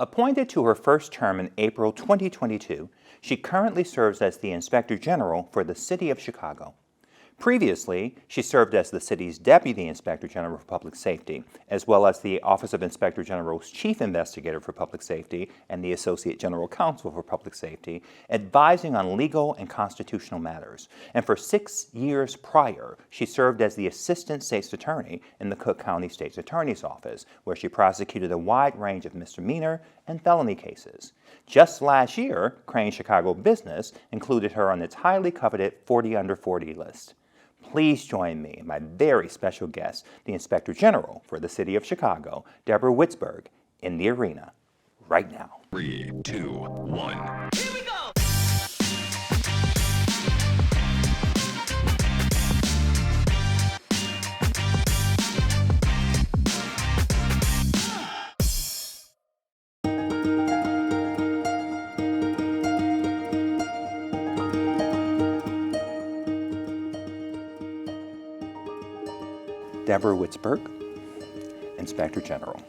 Appointed to her first term in April 2022, she currently serves as the Inspector General for the City of Chicago. Previously, she served as the city's Deputy Inspector General for Public Safety, as well as the Office of Inspector General's Chief Investigator for Public Safety and the Associate General Counsel for Public Safety, advising on legal and constitutional matters. And for 6 years prior, she served as the Assistant State's Attorney in the Cook County State's Attorney's Office, where she prosecuted a wide range of misdemeanor and felony cases. Just last year, Crane Chicago Business included her on its highly coveted 40 Under 40 list. Please join me and my very special guest, the Inspector General for the City of Chicago, Deborah Witzburg, in the arena right now. 3, 2, 1. Here we go! Deborah Witzburg, Inspector General.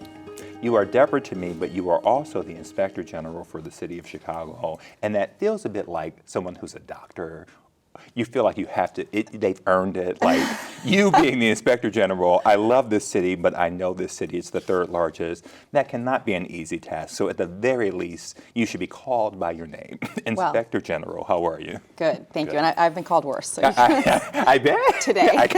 You are Deborah to me, but you are also the Inspector General for the City of Chicago, and that feels a bit like someone who's a doctor. You feel like you have to, they've earned it. Like you being the Inspector General, I love this city, but I know this city is the third largest. That cannot be an easy task. So at the very least, you should be called by your name. Inspector General, how are you? Good, thank you. And I've been called worse. So I bet. Today.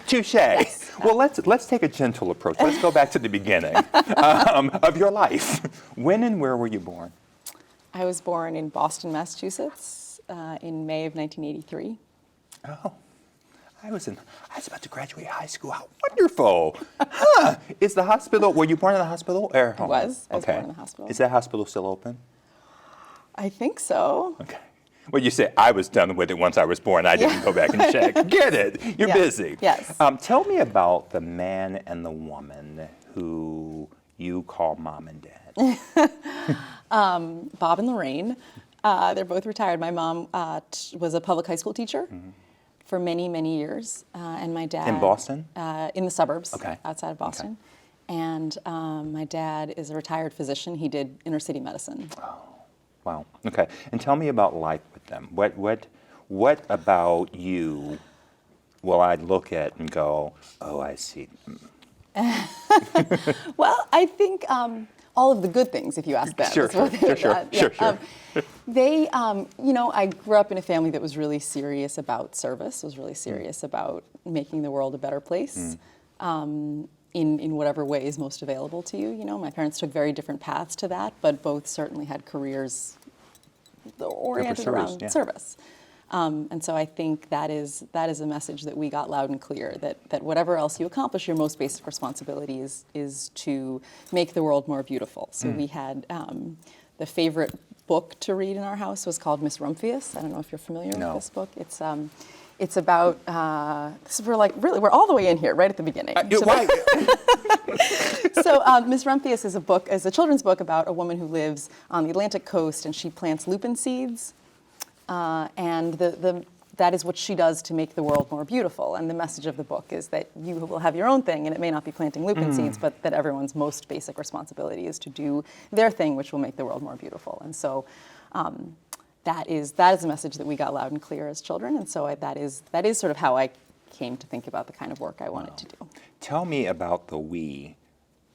Touche. Yes. Well, let's take a gentle approach. Let's go back to the beginning of your life. When and where were you born? I was born in Boston, Massachusetts. In May of 1983. Oh, I was about to graduate high school. How wonderful! Huh? Is the hospital? Were you born in the hospital or home? I was born in the hospital. Is that hospital still open? I think so. Okay. Well, you said I was done with it once I was born. I didn't go back and check. Get it? You're busy. Yes. Tell me about the man and the woman who you call mom and dad. Bob and Lorraine. They're both retired. My mom was a public high school teacher for many, many years, and my dad in Boston, in the suburbs, outside of Boston. Okay. And my dad is a retired physician. He did inner city medicine. Oh, wow. Okay. And tell me about life with them. What about you will I look at and go, oh, I see them? Well, I think all of the good things, if you ask them. Sure. They, I grew up in a family that was really serious about service, was really serious about making the world a better place in whatever way is most available to you. You know, my parents took very different paths to that, but both certainly had careers oriented around service. And so I think that is a message that we got loud and clear, that whatever else you accomplish, your most basic responsibility is to make the world more beautiful. So we had the favorite book to read in our house was called Miss Rumphius. I don't know if you're familiar with this book. It's about, we're all the way in here, right at the beginning. So Miss Rumphius is a children's book about a woman who lives on the Atlantic coast, and she plants lupin seeds. And that is what she does to make the world more beautiful. And the message of the book is that you will have your own thing, and it may not be planting lupin seeds, but that everyone's most basic responsibility is to do their thing, which will make the world more beautiful. And so that is a message that we got loud and clear as children. And so that is sort of how I came to think about the kind of work I wanted to do. Tell me about the we.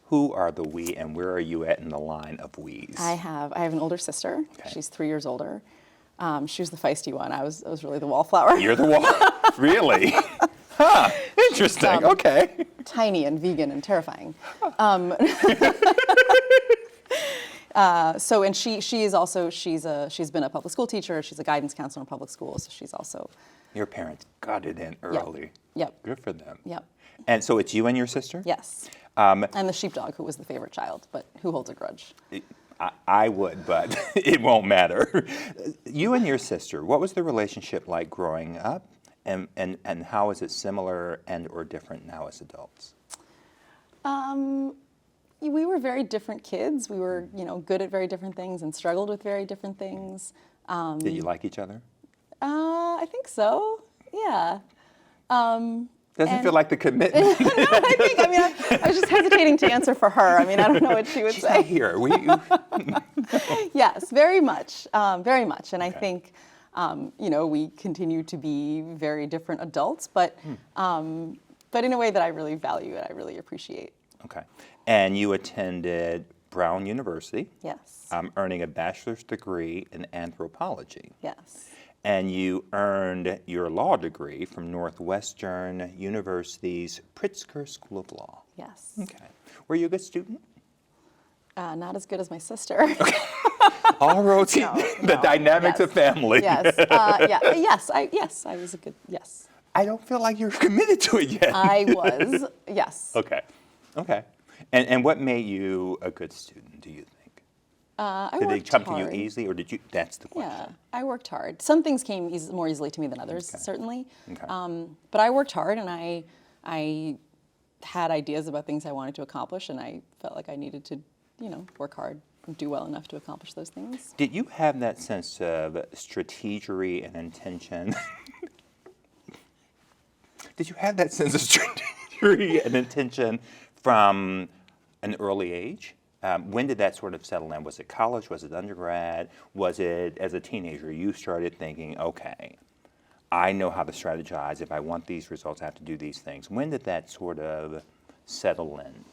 Who are the we, and where are you at in the line of we's? I have an older sister. Okay. She's 3 years older. She was the feisty one. I was really the wallflower. You're the wall. Really? Huh. Interesting. Okay. Tiny and vegan and terrifying. She's been a public school teacher. She's a guidance counselor in public schools. So she's also. Your parents got it in early. Yep. Good for them. Yep. And so it's you and your sister? Yes. And the sheepdog, who was the favorite child, but who holds a grudge. I would, but it won't matter. You and your sister, what was the relationship like growing up, and how is it similar and or different now as adults? We were very different kids. We were, good at very different things and struggled with very different things. Did you like each other? I think so. Yeah. Doesn't feel like the commitment. No, I was just hesitating to answer for her. I mean, I don't know what she would She's say. not here. Yes, very much, very much. And I think, we continue to be very different adults, but in a way that I really value and I really appreciate. Okay. And you attended Brown University. Yes. Earning a bachelor's degree in anthropology. Yes. And you earned your law degree from Northwestern University's Pritzker School of Law. Yes. Okay. Were you a good student? Not as good as my sister. All roads, the dynamics of family. Yes. Yes, I was a good, yes. I don't feel like you're committed to it yet. I was, yes. Okay. And what made you a good student, do you think? I Did they worked come hard. to you easily, or did you? That's the question. Yeah, I worked hard. Some things came more easily to me than others, certainly. Okay. But I worked hard, and I had ideas about things I wanted to accomplish, and I felt like I needed to, work hard and do well enough to accomplish those things. Did you have that sense of strategery and intention? Did you have that sense of strategery and intention from an early age? When did that sort of settle in? Was it college? Was it undergrad? Was it as a teenager you started thinking, okay, I know how to strategize. If I want these results, I have to do these things. When did that sort of settle in?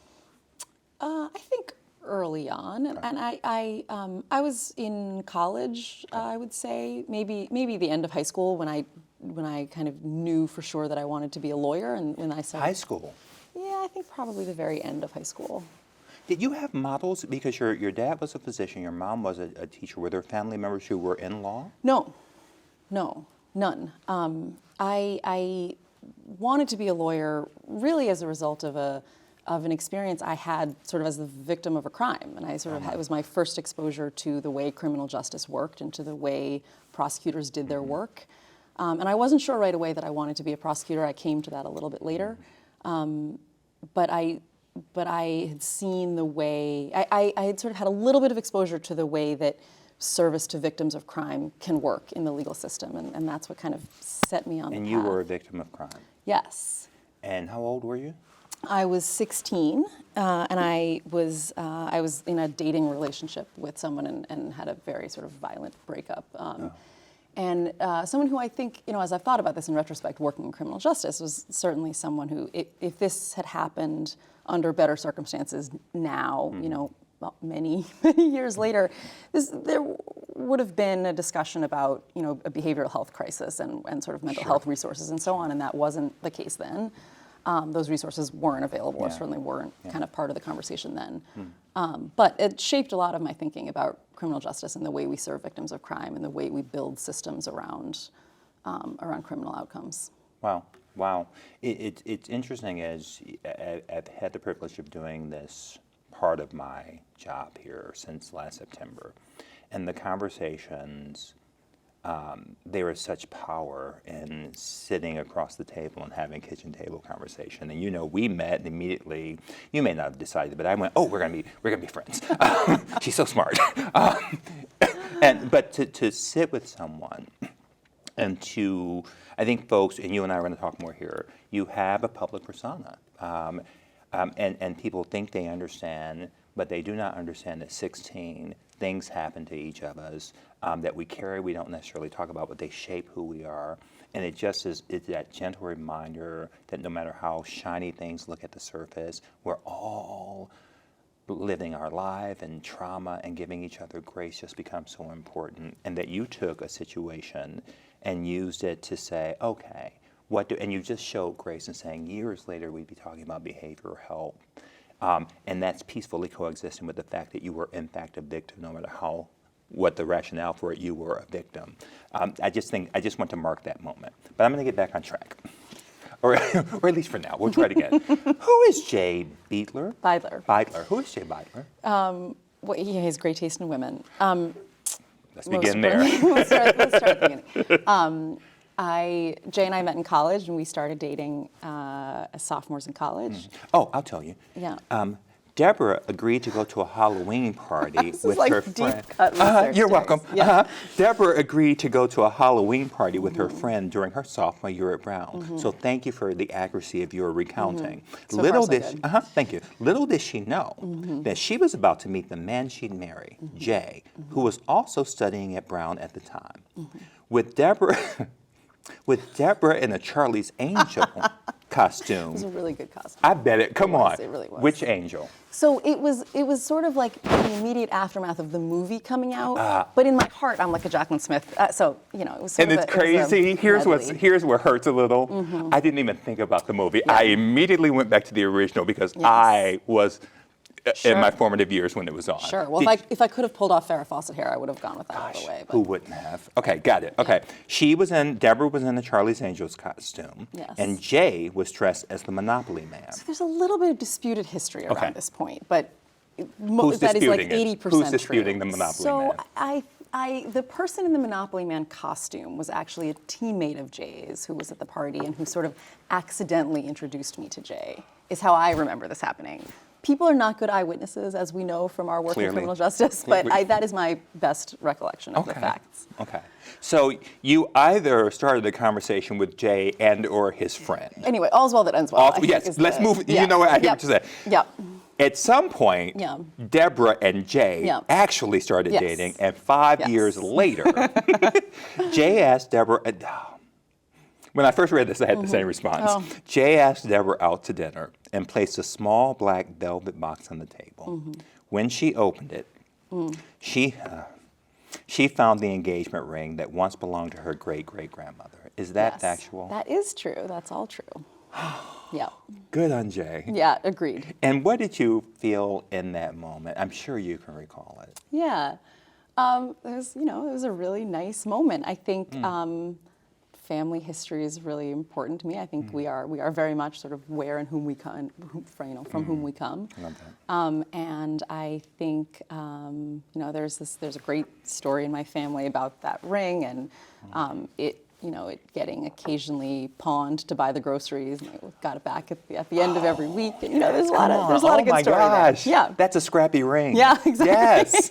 I think early on, and I was in college. I would say maybe the end of high school when I kind of knew for sure that I wanted to be a lawyer, and when I started High school. Yeah, I think probably the very end of high school. Did you have models? Because your dad was a physician, your mom was a teacher. Were there family members who were in law? No, none. I wanted to be a lawyer really as a result of an experience I had sort of as the victim of a crime, and it was my first exposure to the way criminal justice worked and to the way prosecutors did their work. And I wasn't sure right away that I wanted to be a prosecutor. I came to that a little bit later, but I had seen the way, I had sort of had a little bit of exposure to the way that service to victims of crime can work in the legal system, and that's what kind of set me on the path. And you were a victim of crime? Yes. And how old were you? I was 16, and I was in a dating relationship with someone and had a very sort of violent breakup. And someone who I think, as I've thought about this in retrospect, working in criminal justice, was certainly someone who, if this had happened under better circumstances now, many, many years later, there would have been a discussion about, a behavioral health crisis and sort of mental health resources and so on, and that wasn't the case then. Those resources weren't available, or certainly weren't kind of part of the conversation then. But it shaped a lot of my thinking about criminal justice and the way we serve victims of crime and the way we build systems around criminal outcomes. Wow. It's interesting as I've had the privilege of doing this part of my job here since last September, and the conversations, there is such power in sitting across the table and having kitchen table conversation. And we met and immediately. You may not have decided, but I went, "Oh, we're gonna be friends." She's so smart. But to sit with someone, and I think folks, and you and I are going to talk more here. You have a public persona, and people think they understand, but they do not understand. At 16, things happen to each of us that we carry. We don't necessarily talk about, but they shape who we are. And it's that gentle reminder that no matter how shiny things look at the surface, we're all living our life, and trauma and giving each other grace just becomes so important. And that you took a situation and used it to say, okay, and you just showed grace in saying years later we'd be talking about behavioral health. And that's peacefully coexisting with the fact that you were in fact a victim, no matter what the rationale for it, you were a victim. I just want to mark that moment. But I'm going to get back on track. Or at least for now. We'll try it again. Who is Jay Beidler? Beidler. Who is Jay Beidler? He has great taste in women. Let's begin there. Let's start at the beginning. Jay and I met in college, and we started dating as sophomores in college. Oh, I'll tell you. Yeah. Deborah agreed to go to a Halloween party This with is like her deep friend. cut research, You're James. welcome. Yeah. Deborah agreed to go to a Halloween party with her friend during her sophomore year at Brown. So thank you for the accuracy of your recounting. So far, so good. Thank you. Little did she know that she was about to meet the man she'd marry, Jay, who was also studying at Brown at the time. With Deborah, with Deborah in a Charlie's Angel costume. It was a really good costume. I bet it. Come on. It really was. Which angel? So it was sort of like the immediate aftermath of the movie coming out. But in my heart, I'm like a Jacqueline Smith. So it was. Sort And of it's crazy. Here's what hurts a little. I didn't even think about the movie. I immediately went back to the original because I was in my formative years when it was on. Sure. Well, if I could have pulled off Farrah Fawcett hair, I would have gone with that all the way. But. Who wouldn't have? Okay, got it. Okay. Deborah was in the Charlie's Angels costume. Yes. And Jay was dressed as the Monopoly Man. So there's a little bit of disputed history around this point, but Who's that is like disputing 80% it? Who's true. disputing the Monopoly Man? So the person in the Monopoly Man costume was actually a teammate of Jay's who was at the party and who sort of accidentally introduced me to Jay, is how I remember this happening. People are not good eyewitnesses, as we know from our work in criminal justice, but that is my best recollection of the facts. Okay. So you either started the conversation with Jay and or his friend. Anyway, all's well that ends well. Yes, let's move. You know what? I hear what you said. Yep. At some point, Deborah and Jay actually started dating, and 5 years later, Jay asked Deborah. When I first read this, I had the same response. Jay asked Deborah out to dinner and placed a small black velvet box on the table. When she opened it, she found the engagement ring that once belonged to her great-great-grandmother. Is that factual? That is true. That's all true. Yeah. Good on Jay. Yeah, agreed. And what did you feel in that moment? I'm sure you can recall it. Yeah. It was a really nice moment. I think family history is really important to me. I think we are very much sort of where and whom we come, from whom we come. I love that. And I think there's a great story in my family about that ring and it getting occasionally pawned to buy the groceries. And I got it back at the end of every week. And there's a lot of good story there. Oh my gosh! Yeah, that's a scrappy ring. Yeah, exactly. Yes.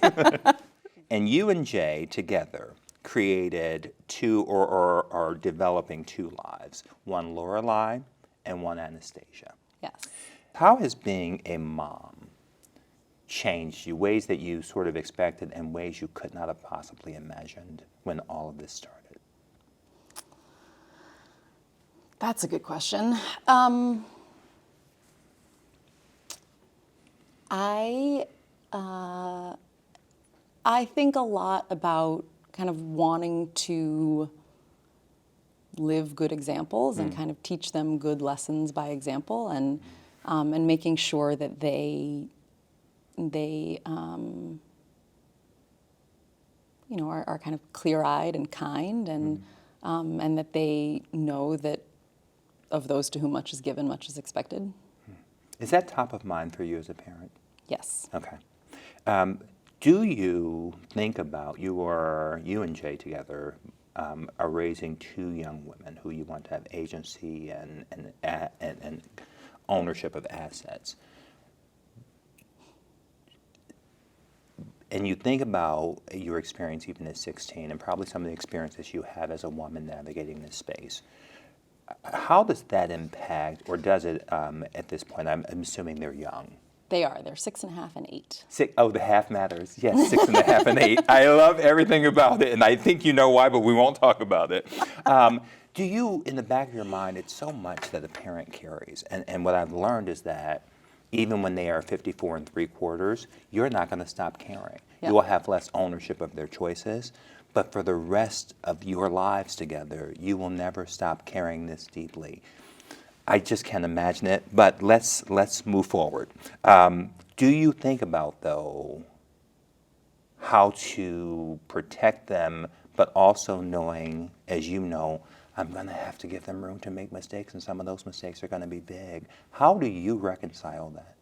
And you and Jay together created two or are developing two lives, one Lorelei and one Anastasia. Yes. How has being a mom changed you, ways that you sort of expected and ways you could not have possibly imagined when all of this started? That's a good question. I think a lot about kind of wanting to live good examples and kind of teach them good lessons by example, and making sure that they are kind of clear-eyed and kind, and that they know that of those to whom much is given, much is expected. Is that top of mind for you as a parent? Yes. Okay. Do you think about, you and Jay together are raising two young women who you want to have agency and ownership of assets. And you think about your experience even at 16 and probably some of the experiences you have as a woman navigating this space. How does that impact, or does it at this point? I'm assuming they're young. They are. They're 6.5 and 8. The half matters. Yes, 6.5 and 8. I love everything about it, and I think you know why, but we won't talk about it. Do you, in the back of your mind, it's so much that a parent carries, and what I've learned is that even when they are 54 3/4, you're not going to stop caring. Yep. You will have less ownership of their choices, but for the rest of your lives together, you will never stop caring this deeply. I just can't imagine it, but let's move forward. Do you think about, though, how to protect them, but also knowing, as you know, I'm going to have to give them room to make mistakes, and some of those mistakes are going to be big. How do you reconcile that?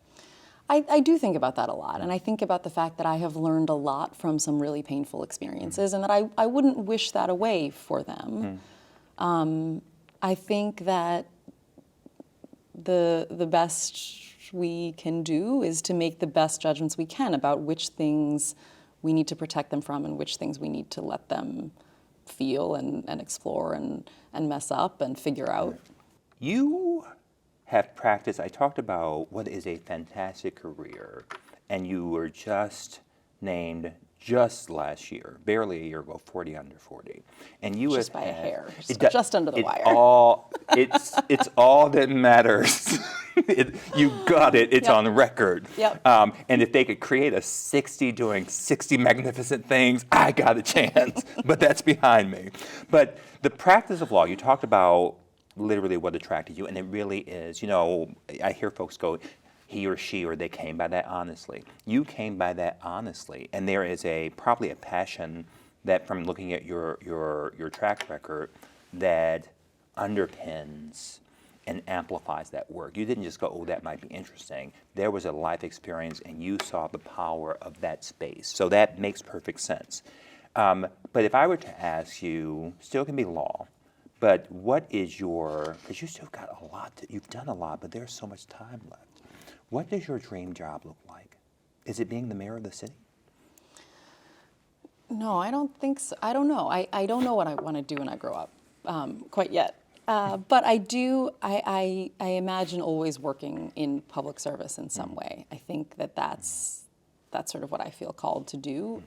I do think about that a lot, and I think about the fact that I have learned a lot from some really painful experiences, and that I wouldn't wish that away for them. I think that the best we can do is to make the best judgments we can about which things we need to protect them from and which things we need to let them feel and explore and mess up and figure out. You have practiced, I talked about what is a fantastic career, and you were just named just last year, barely a year ago, 40 under 40. And you Just have by a had- hair, it just under the wire. It's all that matters. You got it. It's Yep. on record. Yep. And if they could create a 60 doing 60 magnificent things, I got a chance. But that's behind me. But the practice of law, you talked about literally what attracted you, and it really is. I hear folks go, he or she, or they came by that honestly. You came by that honestly, and there is probably a passion that, from looking at your track record, that underpins and amplifies that work. You didn't just go, oh, that might be interesting. There was a life experience, and you saw the power of that space. So that makes perfect sense. But if I were to ask you, still can be law, but what is because you still got a lot, you've done a lot, but there's so much time left. What does your dream job look like? Is it being the mayor of the city? No, I don't think so. I don't know. I don't know what I want to do when I grow up quite yet. But I do, I imagine always working in public service in some way. I think that's sort of what I feel called to do.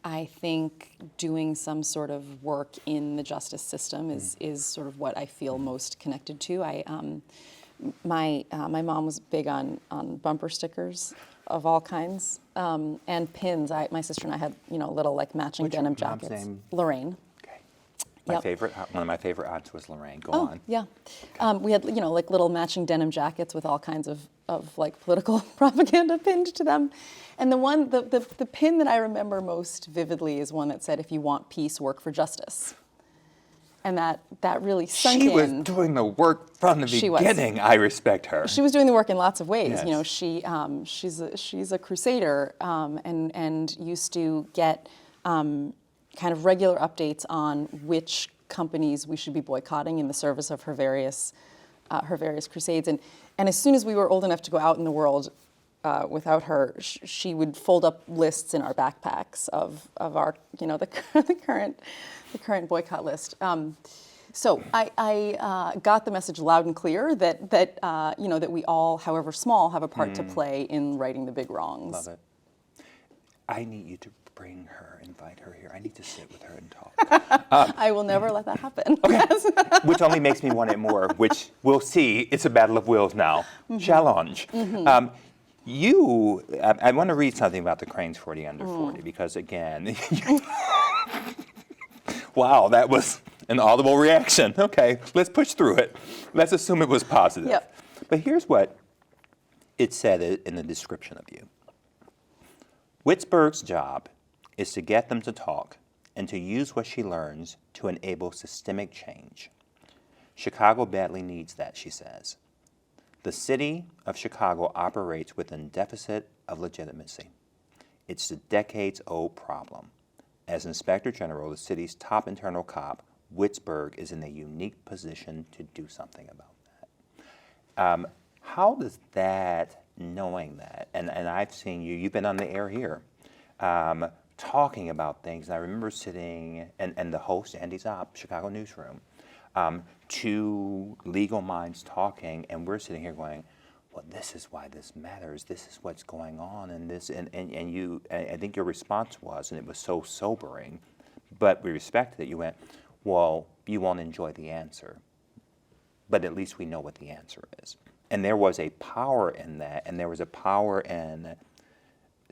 I think doing some sort of work in the justice system is sort of what I feel most connected to. My mom was big on bumper stickers of all kinds and pins. My sister and I had little like matching What's your denim mom's jackets. name? Lorraine. Okay. Yep. One of my favorite aunts was Lorraine. Go Oh, on. yeah. We had, like little matching denim jackets with all kinds of like political propaganda pinned to them. And the pin that I remember most vividly is one that said, if you want peace, work for justice. And that really sunk She in. was doing the work from the She was. beginning. I respect her. She was doing the work in lots of ways. Yes. She's a crusader and used to get kind of regular updates on which companies we should be boycotting in the service of her various crusades. And as soon as we were old enough to go out in the world without her, she would fold up lists in our backpacks of our the current boycott list. So I got the message loud and clear that we all, however small, have a part to play in righting the big wrongs. Love it. I need you to invite her here. I need to sit with her and talk. I will never let that happen. Okay. Which only makes me want it more, which we'll see. It's a battle of wills now. Challenge. I want to read something about the Cranes 40 under 40 because, again, wow, that was an audible reaction. Okay, let's push through it. Let's assume it was positive. Yep. But here's what it said in the description of you. Witzburg's job is to get them to talk and to use what she learns to enable systemic change. Chicago badly needs that, she says. The city of Chicago operates with a deficit of legitimacy. It's a decades-old problem. As Inspector General, the city's top internal cop, Witzburg is in a unique position to do something about that. How does that, knowing that, and I've seen you've been on the air here, talking about things, and I remember sitting, and the host, Andy Zopp, Chicago Newsroom, two legal minds talking, and we're sitting here going, well, this is why this matters, this is what's going on, and you, I think your response was, and it was so sobering, but we respected it, you went, well, you won't enjoy the answer, but at least we know what the answer is. And there was a power in that, and there was a power in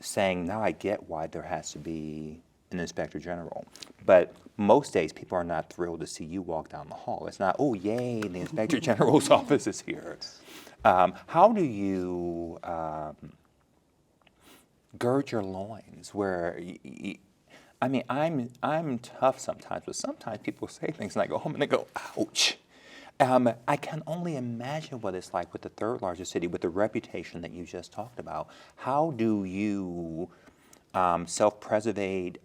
saying, now I get why there has to be an Inspector General. But most days, people are not thrilled to see you walk down the hall. It's not, oh, yay, the Inspector General's office is here. How do you gird your loins where, I'm tough sometimes, but sometimes people say things and I go home and I go, ouch. I can only imagine what it's like with the third largest city, with the reputation that you just talked about. How do you self-preservate,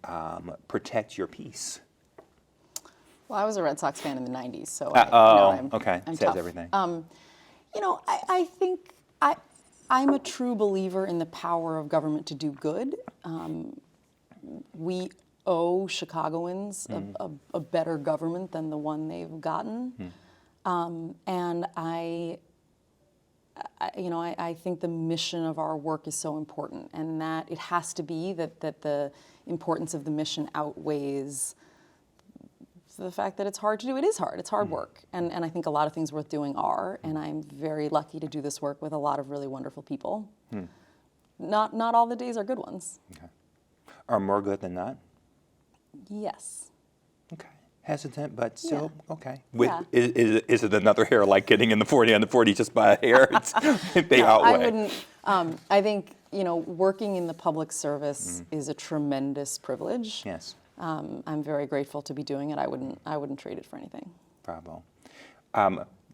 protect your peace? Well, I was a Red Sox fan in the 90s, so I'm Says everything. I think I'm a true believer in the power of government to do good. We owe Chicagoans a better government than the one they've gotten. And I think the mission of our work is so important, and that it has to be that the importance of the mission outweighs the fact that it's hard to do. It is hard. It's hard work. And I think a lot of things worth doing are, and I'm very lucky to do this work with a lot of really wonderful people. Not all the days are good ones. Okay. Are more good than not? Yes. Okay. Hesitant, but still okay. Yeah. Is it another hair like getting in the 40 on the 40 just by a hair? They outweigh. I wouldn't. I think working in the public service is a tremendous privilege. Yes. I'm very grateful to be doing it. I wouldn't trade it for anything. Bravo.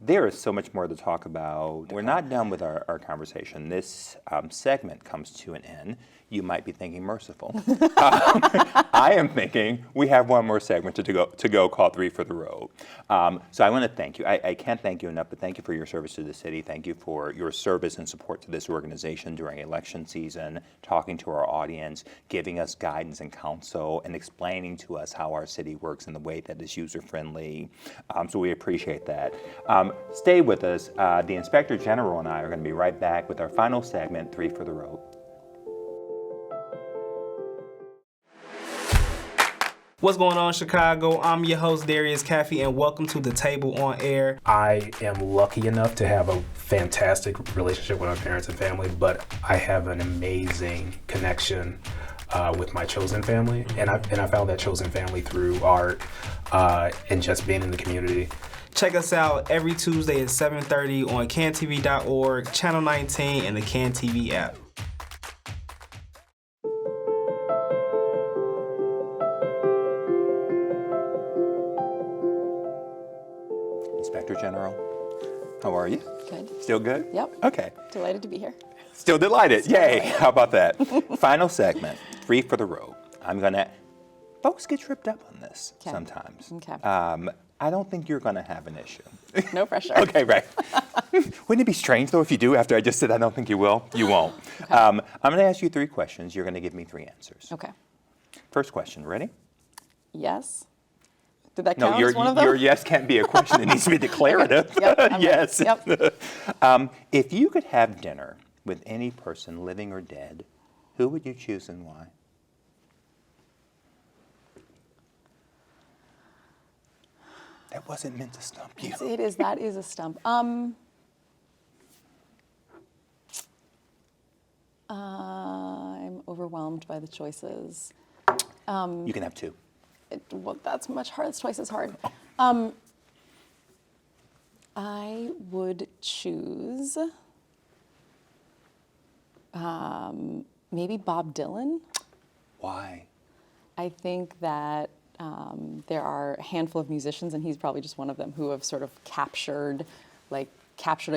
There is so much more to talk about. We're not done with our conversation. This segment comes to an end. You might be thinking merciful. I am thinking we have one more segment to go called Three for the Road. So I want to thank you. I can't thank you enough, but thank you for your service to the city. Thank you for your service and support to this organization during election season, talking to our audience, giving us guidance and counsel, and explaining to us how our city works in the way that is user-friendly. So we appreciate that. Stay with us. The Inspector General and I are going to be right back with our final segment, Three for the Road. What's going on, Chicago? I'm your host, Darius Caffey, and welcome to The Table on Air. I am lucky enough to have a fantastic relationship with my parents and family, but I have an amazing connection with my chosen family, and I found that chosen family through art and just being in the community. Check us out every Tuesday at 7:30 on cantv.org, Channel 19, and the CanTV app. Inspector General, how are you? Good. Still good? Yep. Okay. Delighted to be here. Still delighted. Yay. How about that? Final segment, Three for the Road. Folks get tripped up on this sometimes. Okay. I don't think you're going to have an issue. No pressure. Okay, right. Wouldn't it be strange, though, if you do after I just said I don't think you will? You won't. Okay. I'm going to ask you three questions. You're going to give me three answers. Okay. First question. Ready? Yes. Did that count as one of No, them? your yes can't be a question. It needs to be declarative. Okay. Yep, I'm yes. ready. Yep. If you could have dinner with any person, living or dead, who would you choose and why? That wasn't meant to stump you. It is. That is a stump. I'm overwhelmed by the choices. You can have two. Well, that's much hard. That's twice as hard. I would choose maybe Bob Dylan. Why? I think that there are a handful of musicians, and he's probably just one of them, who have sort of captured a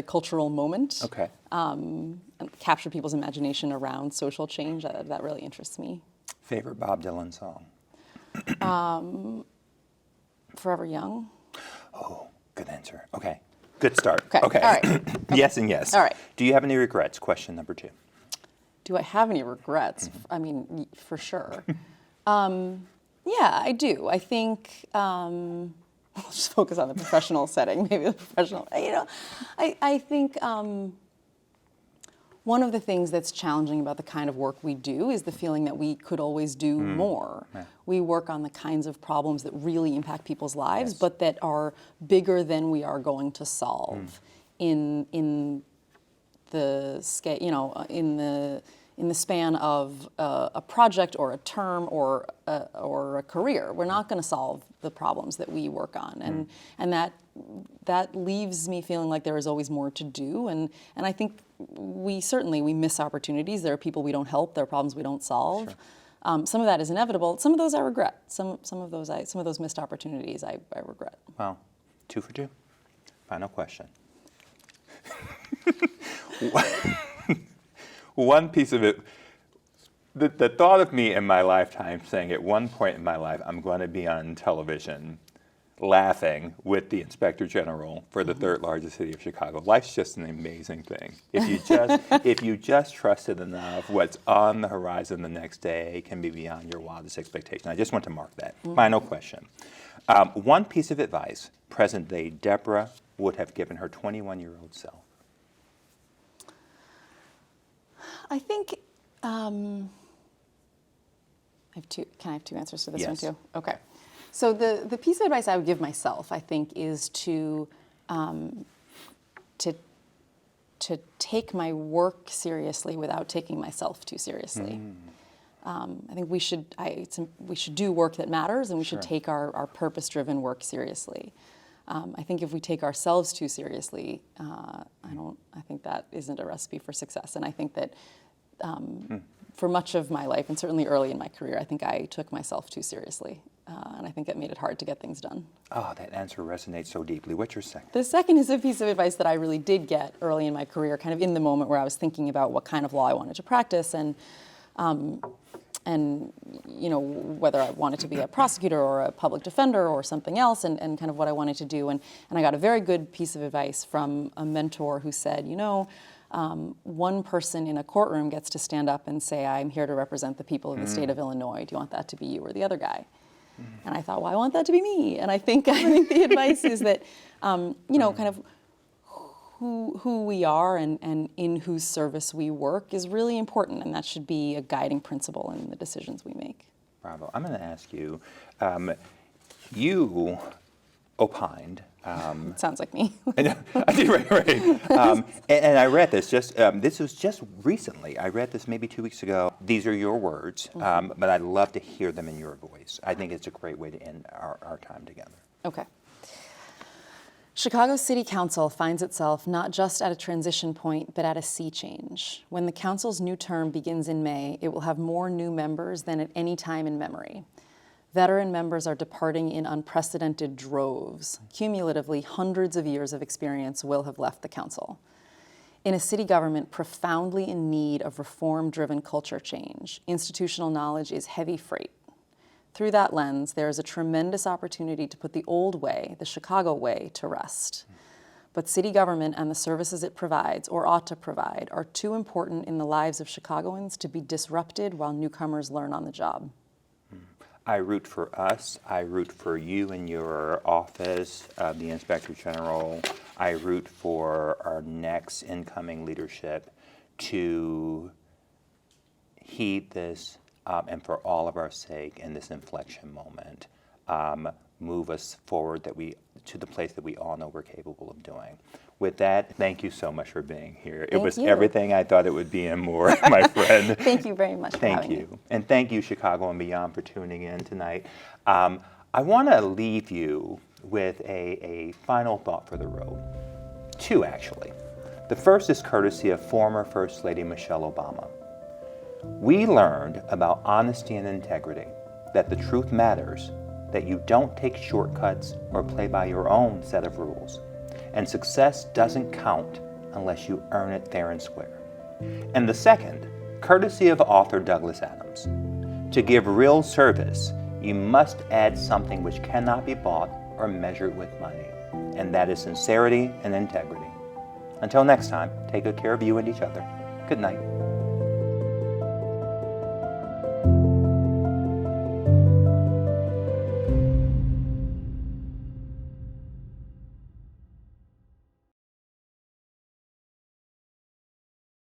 cultural moment. Okay. And captured people's imagination around social change. That really interests me. Favorite Bob Dylan song? Forever Young. Oh, good answer. Okay. Good start. Okay. All right. Yes and yes. All right. Do you have any regrets? Question number two. Do I have any regrets? I mean, for sure. Yeah, I do. I think I'll just focus on the professional setting, maybe the professional. I think one of the things that's challenging about the kind of work we do is the feeling that we could always do more. Yeah. We work on the kinds of problems that really impact people's lives, but that are bigger than we are going to solve in the scale, in the span of a project or a term or a career. We're not going to solve the problems that we work on, and that leaves me feeling like there is always more to do. And I think we miss opportunities. There are people we don't help. There are problems we don't solve. Sure. Some of that is inevitable. Some of those I regret. Some of those missed opportunities I regret. Wow, 2 for 2. Final question. One piece of it, the thought of me in my lifetime saying at one point in my life, I'm going to be on television, laughing with the Inspector General for the third largest city of Chicago. Life's just an amazing thing. If you just trust it enough, what's on the horizon the next day can be beyond your wildest expectation. I just want to mark that. Final question. One piece of advice present-day Deborah would have given her 21-year-old self. I think I have two. Can I have two answers to this one Yes. too? Okay. So the piece of advice I would give myself, I think, is to take my work seriously without taking myself too seriously. I think we should do work that matters, and we should take our purpose-driven work seriously. I think if we take ourselves too seriously, I think that isn't a recipe for success. And I think that for much of my life, and certainly early in my career, I think I took myself too seriously. And I think it made it hard to get things done. Oh, that answer resonates so deeply. What's your second? The second is a piece of advice that I really did get early in my career, kind of in the moment where I was thinking about what kind of law I wanted to practice, and whether I wanted to be a prosecutor or a public defender or something else, and kind of what I wanted to do. And I got a very good piece of advice from a mentor who said, one person in a courtroom gets to stand up and say, I'm here to represent the people of the state of Illinois. Do you want that to be you or the other guy? And I thought, well, I want that to be me. And I think the advice is that, kind of who we are and in whose service we work is really important, and that should be a guiding principle in the decisions we make. Bravo. I'm going to ask you, you opined. Sounds like me. I did, right. And I read this this was just recently. I read this maybe 2 weeks ago. These are your words, but I'd love to hear them in your voice. I think it's a great way to end our time together. Okay. Chicago City Council finds itself not just at a transition point, but at a sea change. When the council's new term begins in May, it will have more new members than at any time in memory. Veteran members are departing in unprecedented droves. Cumulatively, hundreds of years of experience will have left the council. In a city government profoundly in need of reform-driven culture change, institutional knowledge is heavy freight. Through that lens, there is a tremendous opportunity to put the old way, the Chicago way, to rest. But city government and the services it provides, or ought to provide, are too important in the lives of Chicagoans to be disrupted while newcomers learn on the job. I root for us. I root for you in your office, the Inspector General. I root for our next incoming leadership to heed this, and for all of our sake in this inflection moment, move us forward to the place that we all know we're capable of doing. With that, thank you so much for being here. It was everything I thought it would be and more, my friend. Thank you very much for having me. Thank you. And thank you, Chicago and Beyond, for tuning in tonight. I want to leave you with a final thought for the road. Two, actually. The first is courtesy of former First Lady Michelle Obama. We learned about honesty and integrity, that the truth matters, that you don't take shortcuts or play by your own set of rules. And success doesn't count unless you earn it fair and square. And the second, courtesy of author Douglas Adams. To give real service, you must add something which cannot be bought or measured with money, and that is sincerity and integrity. Until next time, take good care of you and each other. Good night.